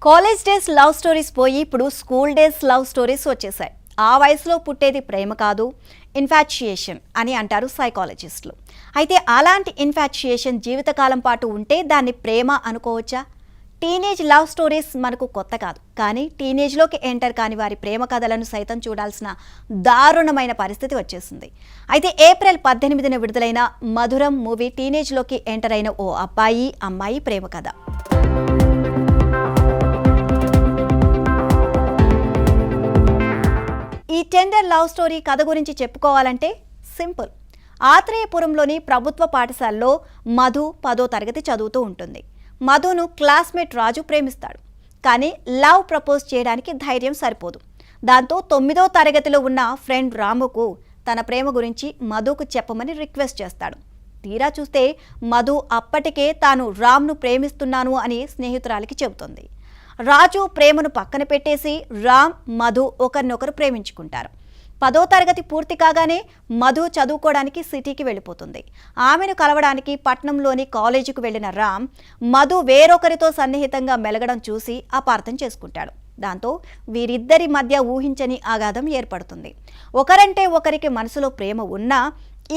College days love stories పోయి ఇప్పుడు school days love stories వచ్చేసాయి. ఆ వయసులో పుట్టేది ప్రేమ కాదు, ఇన్ఫాచ్యుయేషన్ అని అంటారు సైకాలజిస్టులు. అయితే అలాంటి ఇన్ఫాచ్యుయేషన్ జీవితకాలం పాటు ఉంటే దాన్ని ప్రేమ అనుకోవచ్చా? టీనేజ్ లవ్ స్టోరీస్ మనకు కొత్త కాదు, కానీ టీనేజ్లోకి ఎంటర్ కాని వారి ప్రేమ కథలను సైతం చూడాల్సిన దారుణమైన పరిస్థితి వచ్చేసింది. అయితే ఏప్రిల్ 18న విడుదలైన మధురం మూవీ టీనేజ్లోకి ఎంటర్ అయిన ఓ అబ్బాయి అమ్మాయి ప్రేమ కథ. ఈ టెండర్ లవ్ స్టోరీ కథ గురించి చెప్పుకోవాలంటే సింపుల్. ఆత్రేయపురంలోని ప్రభుత్వ పాఠశాలలో మధు 10వ తరగతి చదువుతూ ఉంటుంది. మధును క్లాస్మేట్ రాజు ప్రేమిస్తాడు, కానీ లవ్ ప్రపోజ్ చేయడానికి ధైర్యం సరిపోదు. దాంతో 9వ తరగతిలో ఉన్న ఫ్రెండ్ రాముకు తన ప్రేమ గురించి మధుకు చెప్పమని రిక్వెస్ట్ చేస్తాడు. తీరా చూస్తే మధు అప్పటికే తాను రామ్ను ప్రేమిస్తున్నాను అని స్నేహితురాలికి చెబుతుంది. రాజు ప్రేమను పక్కన పెట్టేసి రామ్, మధు ఒకరినొకరు ప్రేమించుకుంటారు. 10వ తరగతి పూర్తి కాగానే మధు చదువుకోవడానికి సిటీకి వెళ్ళిపోతుంది. ఆమెను కలవడానికి పట్నంలోని కాలేజీకి వెళ్లిన రామ్, మధు వేరొకరితో సన్నిహితంగా మెలగడం చూసి అపార్థం చేసుకుంటాడు. దాంతో వీరిద్దరి మధ్య ఊహించని ఆఘాతం ఏర్పడుతుంది. ఒకరంటే ఒకరికి మనసులో ప్రేమ ఉన్నా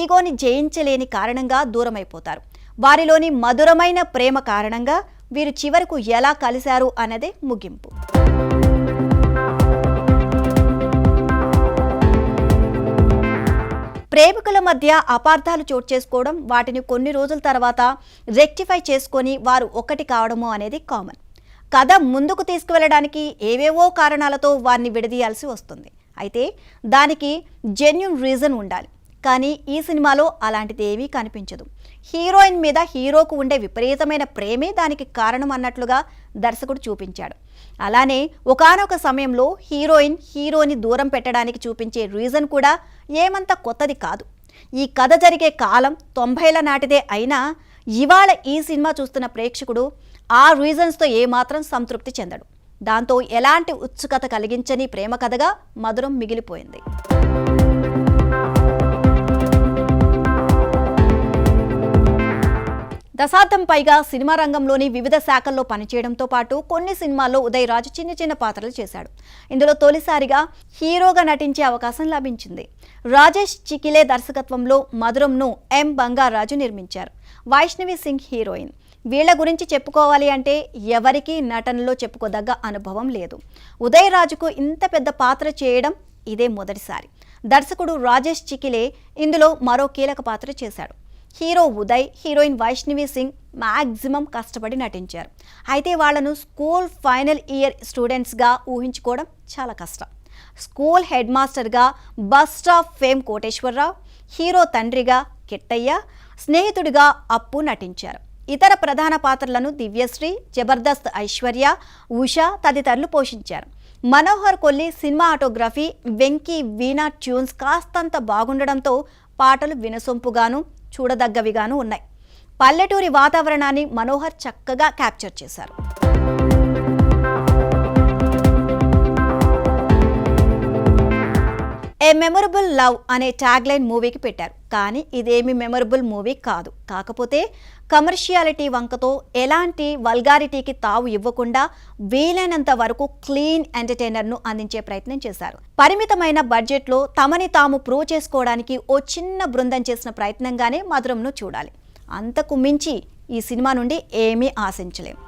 ఈగోని జయించలేని కారణంగా దూరమైపోతారు. వారిలోని మధురమైన ప్రేమ కారణంగా వీరు చివరకు ఎలా కలిశారు అన్నదే ముగింపు. ప్రేమికుల మధ్య అపార్థాలు చోటు చేసుకోవడం, వాటిని కొన్ని రోజుల తర్వాత రెక్టిఫై చేసుకొని వారు ఒక్కటి కావడము అనేది కామన్. కథ ముందుకు తీసుకువెళ్ళడానికి ఏవేవో కారణాలతో వారిని విడదీయాల్సి వస్తుంది. అయితే దానికి జెన్యూన్ రీజన్ ఉండాలి. కానీ ఈ సినిమాలో అలాంటిది ఏమీ కనిపించదు. హీరోయిన్ మీద హీరోకు ఉండే విపరీతమైన ప్రేమే దానికి కారణం అన్నట్లుగా దర్శకుడు చూపించాడు. అలానే ఒకానొక సమయంలో హీరోయిన్ హీరోని దూరం పెట్టడానికి చూపించే రీజన్ కూడా ఏమంత కొత్తది కాదు. ఈ కథ జరిగే కాలం 90ల నాటిదే అయినా ఇవాళ ఈ సినిమా చూస్తున్న ప్రేక్షకుడు ఆ రీజన్స్తో ఏమాత్రం సంతృప్తి చెందడు. దాంతో ఎలాంటి ఉత్సుకత కలిగించని ప్రేమ కథగా మధురం మిగిలిపోయింది. దశాబ్దం పైగా సినిమా రంగంలోని వివిధ శాఖల్లో పనిచేయడంతో పాటు కొన్ని సినిమాల్లో ఉదయ్ రాజు చిన్న చిన్న పాత్రలు చేశాడు. ఇందులో తొలిసారిగా హీరోగా నటించే అవకాశం లభించింది. రాజేష్ చికిలే దర్శకత్వంలో మధురంను ఎం బంగారాజు నిర్మించారు. వైష్ణవి సింగ్ హీరోయిన్. వీళ్ల గురించి చెప్పుకోవాలి అంటే ఎవరికీ నటనలో చెప్పుకోదగ్గ అనుభవం లేదు. ఉదయ్ రాజుకు ఇంత పెద్ద పాత్ర చేయడం ఇదే మొదటిసారి. దర్శకుడు రాజేష్ చికిలే ఇందులో మరో కీలక పాత్ర చేశాడు. Hero Uday, heroine Vaishnavi Singh maximum కష్టపడి నటించారు. అయితే వాళ్లను స్కూల్ ఫైనల్ ఇయర్ స్టూడెంట్స్గా ఊహించుకోవడం చాలా కష్టం. స్కూల్ హెడ్ మాస్టర్గా bus stop fame Koteswararao, hero తండ్రిగా కిట్టయ్య, స్నేహితుడిగా అప్పు నటించారు. ఇతర ప్రధాన పాత్రలను దివ్యశ్రీ, జబర్దస్త్ ఐశ్వర్య, ఉషా తదితరులు పోషించారు. మనోహర్ కొల్లి సినిమాటోగ్రఫీ, వెంకీ వీణా ట్యూన్స్ కాస్తంత బాగుండడంతో పాటలు వినసొంపుగాను చూడదగ్గవిగాను ఉన్నాయి. పల్లెటూరి వాతావరణాన్ని మనోహర్ చక్కగా క్యాప్చర్ చేశారు. ఏ మెమొరబుల్ లవ్ అనే ట్యాగ్లైన్ మూవీకి పెట్టారు, కానీ ఇదేమి మెమొరబుల్ మూవీ కాదు. కాకపోతే కమర్షియాలిటీ వంకతో ఎలాంటి వల్గారిటీకి తావు ఇవ్వకుండా వీలైనంత వరకు క్లీన్ ఎంటర్టైనర్ను అందించే ప్రయత్నం చేశారు. పరిమితమైన బడ్జెట్లో తమని తాము ప్రూవ్ చేసుకోవడానికి ఓ చిన్న బృందం చేసిన ప్రయత్నంగానే మధురంను చూడాలి. అంతకు మించి ఈ సినిమా నుండి ఏమీ ఆశించలేం.